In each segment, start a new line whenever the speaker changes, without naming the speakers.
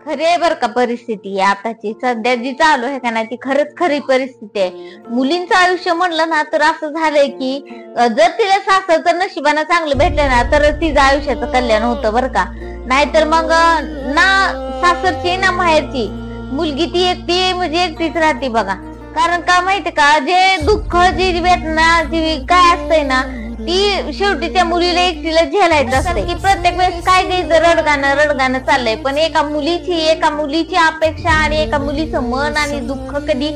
खरी आहे बर का परिस्थिती आताची सध्या जी चालू आहे का नाही ती खरंच खरी परिस्थिती आहे। मुलींचं आयुष्य म्हणलं ना तर असं झालंय की जर तिला सासरचं नशिबानं चांगलं भेटलं ना तर तिचं आयुष्याचं कल्याण होतं बर का। नाहीतर मग ना सासरची ना माहेरची मुलगी ती एकटी म्हणजे एकटीच राहते बघा। कारण का माहितीये का जे दुःख जी वेदना जी काय असतंय ना ती शेवटी त्या मुलीला एकटीला झेलायचं असते की प्रत्येक वेळेस काय घ्यायचं रडगाणं चाललंय। पण एका मुलीची अपेक्षा आणि एका मुलीचं मन आणि दुःख कधी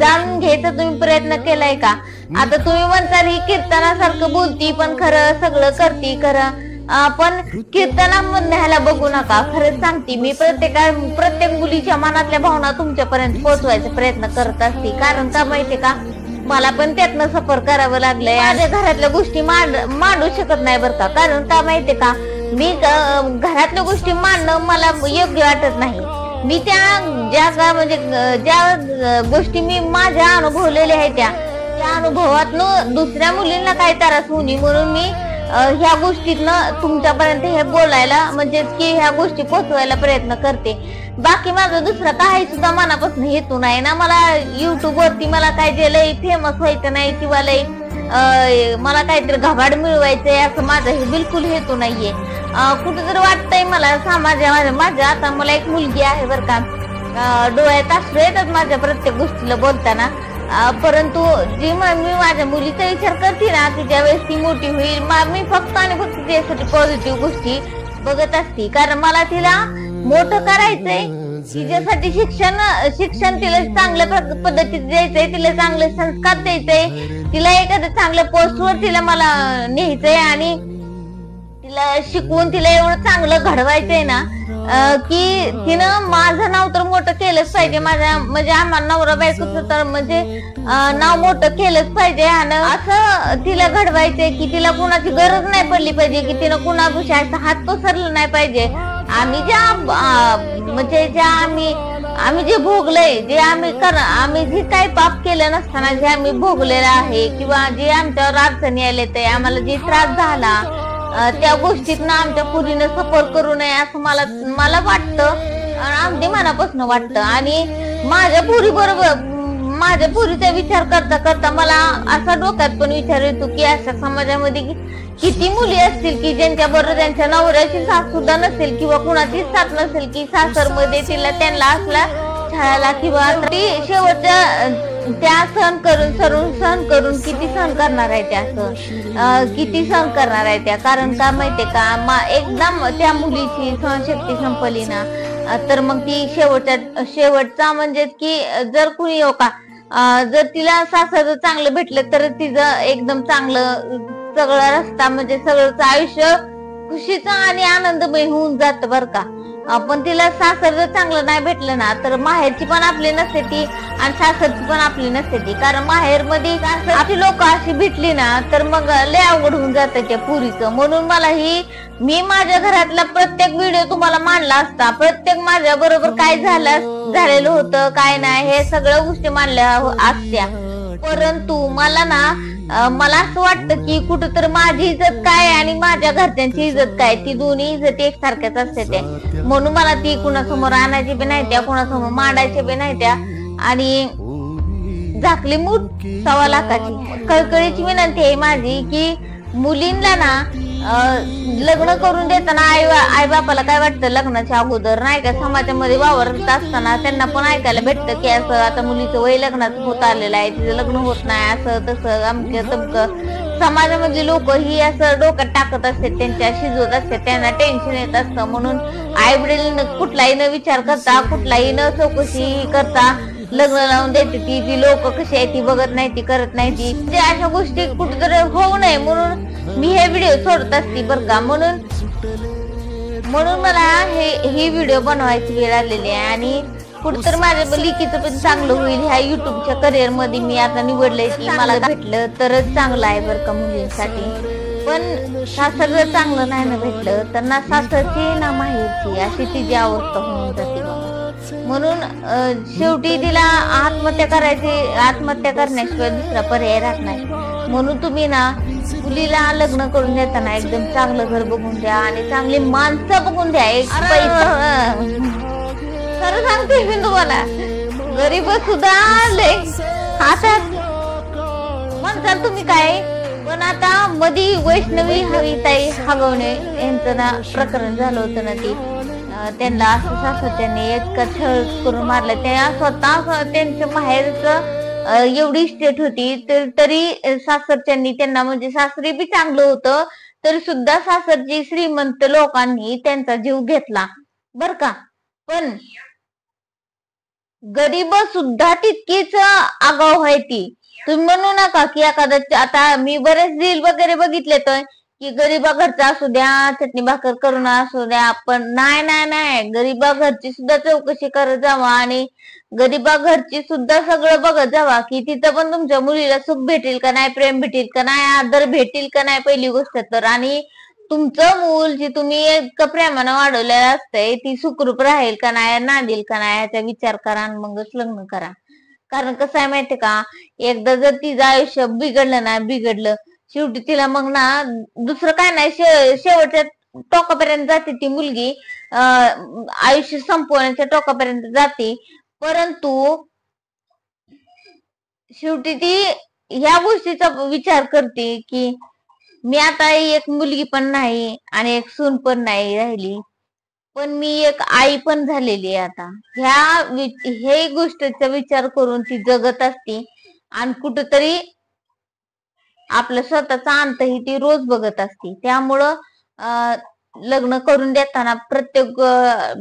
जाणून घ्यायचा तुम्ही प्रयत्न केलाय का? आता तुम्ही म्हणता ही कीर्तनासारखं बोलती पण खरं सगळं करती खरं पण कीर्तना न्यायला बघू नका। खरंच सांगते मी प्रत्येक मुलीच्या मनातल्या भावना तुमच्यापर्यंत पोहोचवायचा प्रयत्न करत असते। कारण का माहितीये का मला पण त्यातनं सफर करावं लागलंय। माझ्या घरातल्या गोष्टी मांडू शकत नाही बरं का। कारण का माहितीये का मी घरातल्या गोष्टी मांडणं मला योग्य वाटत नाही। मी ज्या गोष्टी मी माझ्या अनुभवलेल्या आहेत त्या अनुभवातनं दुसऱ्या मुलींना काय त्रास होऊ नये म्हणून मी ह्या गोष्टीतनं तुमच्यापर्यंत हे बोलायला म्हणजेच की ह्या गोष्टी पोहोचवायला प्रयत्न करते। बाकी माझं दुसरं काही सुद्धा मनापासून हेतू नाही ना। मला युट्यूब वरती मला काय जे लय फेमस व्हायचं नाही किंवा लय मला काहीतरी घबाड मिळवायचंय असं माझं हे बिलकुल हेतू नाहीये। कुठेतरी वाटतंय मला माझ्या आता मला एक मुलगी आहे बर का। डोळ्यात अश्रू येतात माझ्या प्रत्येक गोष्टीला बोलताना। परंतु जी मी माझ्या मुलीचा विचार करते ना की ज्यावेळेस ती मोठी होईल मी फक्त आणि फक्त त्यासाठी पॉझिटिव्ह गोष्टी बघत असते। कारण मला तिला मोठं करायचंय तिच्यासाठी शिक्षण तिला चांगल्या पद्धतीत द्यायचंय, तिला चांगले संस्कार द्यायचंय, तिला एखाद्या चांगल्या पोस्टवर तिला मला न्यायचंय आणि तिला शिकवून तिला एवढं चांगलं घडवायचंय ना की तिनं माझं नाव तर मोठं केलंच पाहिजे। माझ्या म्हणजे आम्हाला नवरा बायकोचं तर म्हणजे नाव मोठं केलंच पाहिजे आणि असं तिला घडवायचंय की तिला कुणाची गरज नाही पडली पाहिजे की तिनं कुणापाशी हात पसरला नाही पाहिजे। आम्ही जे भोगलंय जे आम्ही जे काही पाप केलं नसताना जे आम्ही भोगलेलं आहे किंवा जे आमच्यावर अडचणी आले ते आम्हाला जे त्रास झाला त्या गोष्टीतनं आमच्या पुरीनं सफर करू नये असं मला वाटतं अगदी मनापासून वाटतं। आणि माझ्या पुरीचा विचार करता करता मला असा डोक्यात पण विचार येतो की अशा समाजामध्ये किती मुली असतील की ज्यांच्या बरोबर त्यांच्या नवऱ्याची साथ सुद्धा नसेल किंवा कुणाचीच साथ नसेल की सासरमध्ये त्यांना असला छळाला किंवा शेवटच्या त्या सहन करून किती सहन करणार आहे किती सहन करणार आहे त्या। कारण का माहितीये का एकदम त्या मुलीची सहनशक्ती संपली ना तर मग ती शेवटचा म्हणजे की जर कुणी जर तिला सासर चांगलं भेटलं तर तिचं एकदम चांगलं सगळा रस्ता म्हणजे सगळंच आयुष्य खुशीचं आणि आनंदमय होऊन जात बर का। पण तिला सासर जर चांगलं नाही भेटलं ना तर माहेरची पण आपली नसते ती आणि सासरची पण आपली नसते ती। कारण माहेर मध्ये आपली लोक अशी भेटली ना तर मग लय अवघड होऊन जात त्या पुरीचं। म्हणून मला मी माझ्या घरातला प्रत्येक व्हिडिओ तुम्हाला मांडला असता, प्रत्येक माझ्या बरोबर काय झालेलं होतं काय नाही हे सगळ्या गोष्टी मांडल्या असत्या। परंतु मला असं वाटतं की कुठेतरी माझी इज्जत काय आणि माझ्या घरच्यांची इज्जत काय ती दोन्ही इज्जत एकसारख्याच असते त्या। म्हणून मला ती कुणासमोर आणायची बी नाही त्या कुणासमोर मांडायची बी नाही त्या। आणि झाकली मूठ 1.25 लाखाची कळकळीची विनंती आहे माझी की मुलींना ना लग्न करून देताना आई बापाला काय वाटतं लग्नाच्या अगोदर नाही का समाजामध्ये वावरत असताना त्यांना पण ऐकायला भेटतं की असं आता मुलीचं वय लग्नाचं होत आलेलं आहे तिचं लग्न होत नाही असं तसं अमकं तमकं समाजामधली लोक ही असं डोक्यात टाकत असतात त्यांच्या शिजवत असतात त्यांना टेन्शन येत असतं। म्हणून आई वडील कुठलाही न विचार करता कुठलाही न चौकशी करता लग्न लावून देते ती लोक कशी आहे ती बघत नाही ती करत नाही ती अशा गोष्टी कुठेतरी होऊ नये म्हणून मी हे व्हिडिओ सोडत असते बर का। म्हणून मला ही व्हिडिओ बनवायची वेळ आलेली आहे आणि कुठेतरी माझ्या लिखीचं पण चांगलं होईल ह्या युट्यूबच्या करिअर मध्ये मी आता निवडलंय की मला भेटलं तरच चांगलं आहे बर का मुलींसाठी। पण सासर जर चांगलं नाही ना भेटलं तर ना सासरची ना माहेरची अशी तिची अवस्था होऊन जाते। म्हणून शेवटी तिला आत्महत्या करण्याशिवाय दुसरा पर्याय राहत नाही। म्हणून तुम्ही ना मुलीला लग्न करून देताना एकदम चांगलं घर बघून द्या आणि चांगली माणसं बघून द्या। एक पैसा सांगते मी तुम्हाला, गरीब सुद्धा आले आता म्हणता तुम्ही काय. पण आता मधी वैष्णवी हवीताई हगवणे यांचं ना प्रकरण झालं होतं ना, ती त्यांना असं सासरच्याने इतका छळ करून मारलं. त्या स्वतः त्यांच्या माहेरचं एवढी स्टेट होती तरी सासरच्यांनी त्यांना, म्हणजे सासरी बी चांगलं होतं तरी सुद्धा सासरची श्रीमंत लोकांनी त्यांचा जीव घेतला बर का. पण गरीब सुद्धा तितकीच आगाऊ आहे ती. तुम्ही म्हणू नका की एखादा, आता मी बरेच रील वगैरे बघितले तर की गरीबा घरचा असू द्या, चटणी भाकर करून असू द्या, पण नाही नाही नाही, गरीबा घरची सुद्धा चौकशी करत जावा आणि गरीबा घरची सुद्धा सगळं बघत जावा की तिथं पण तुमच्या मुलीला सुख भेटेल का नाही, प्रेम भेटेल का नाही, आदर भेटेल का नाही पहिली गोष्ट तर. आणि तुमचं मूल जे तुम्ही इतकं प्रेमानं वाढवलेलं असतंय ती सुखरूप राहील का नाही, नांदेल का नाही याचा विचार करा आणि मगच लग्न करा. कारण कसं आहे माहितीये का, एकदा जर तिचं आयुष्य बिघडलं ना, बिघडलं शेवटी तिला मग ना दुसरं काय नाही, शेवटच्या टोकापर्यंत जाते ती मुलगी, आयुष्य संपवण्याच्या टोकापर्यंत जाते. परंतु शेवटी ती ह्या गोष्टीचा विचार करते की मी आता एक मुलगी पण नाही आणि एक सून पण नाही राहिली, पण मी एक आई पण झालेली आहे आता. हे गोष्टीचा विचार करून ती जगत असती आणि कुठंतरी आपलं स्वतःचा अंतही ती रोज बघत असती. त्यामुळं लग्न करून देताना प्रत्येक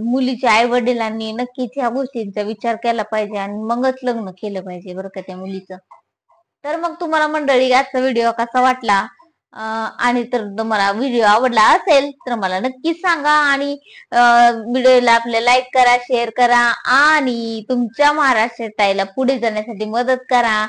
मुलीच्या आई वडिलांनी नक्कीच ह्या गोष्टींचा विचार केला पाहिजे आणि मगच लग्न केलं पाहिजे बरं का त्या मुलीचं. तर मग तुम्हाला मंडळी आजचा व्हिडिओ कसा वाटला, आणि तर तुम्हाला व्हिडिओ आवडला असेल तर मला नक्कीच सांगा आणि व्हिडिओला आपल्या लाईक करा, शेअर करा आणि तुमच्या महाराष्ट्र ताईला पुढे जाण्यासाठी मदत करा.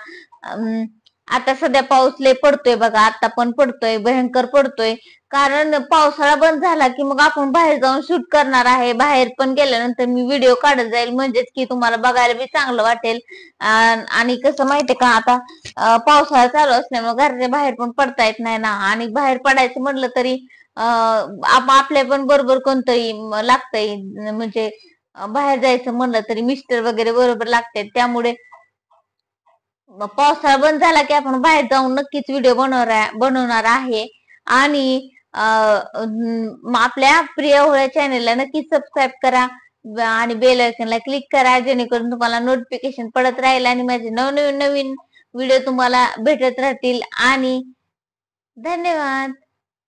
आता सध्या पाऊस लय पडतोय बघा, आता पण पडतोय, भयंकर पडतोय. कारण पावसाळा बंद झाला की मग आपण बाहेर जाऊन शूट करणार आहे. बाहेर पण गेल्यानंतर मी व्हिडिओ काढत जाईल, म्हणजेच की तुम्हाला बघायला बी चांगलं वाटेल. आणि कसं माहितीये का, आता पावसाळा चालू असल्यामुळे घराच्या बाहेर पण पडता येत नाही ना, आणि बाहेर पडायचं म्हटलं तरी आपल्या पण बरोबर कोणतरी लागतंय, म्हणजे बाहेर जायचं म्हणलं तरी मिस्टर वगैरे बरोबर लागतात. त्यामुळे पावसाळा बंद झाला की आपण बाहेर जाऊन नक्कीच व्हिडिओ बनवणार आहे. आणि आपल्या प्रिय होळ्या चॅनेलला नक्कीच सबस्क्राईब करा आणि बेल आयकॉनला क्लिक करा, जेणेकरून तुम्हाला नोटिफिकेशन पडत राहील आणि माझे नवनवीन व्हिडिओ तुम्हाला भेटत राहतील. आणि धन्यवाद.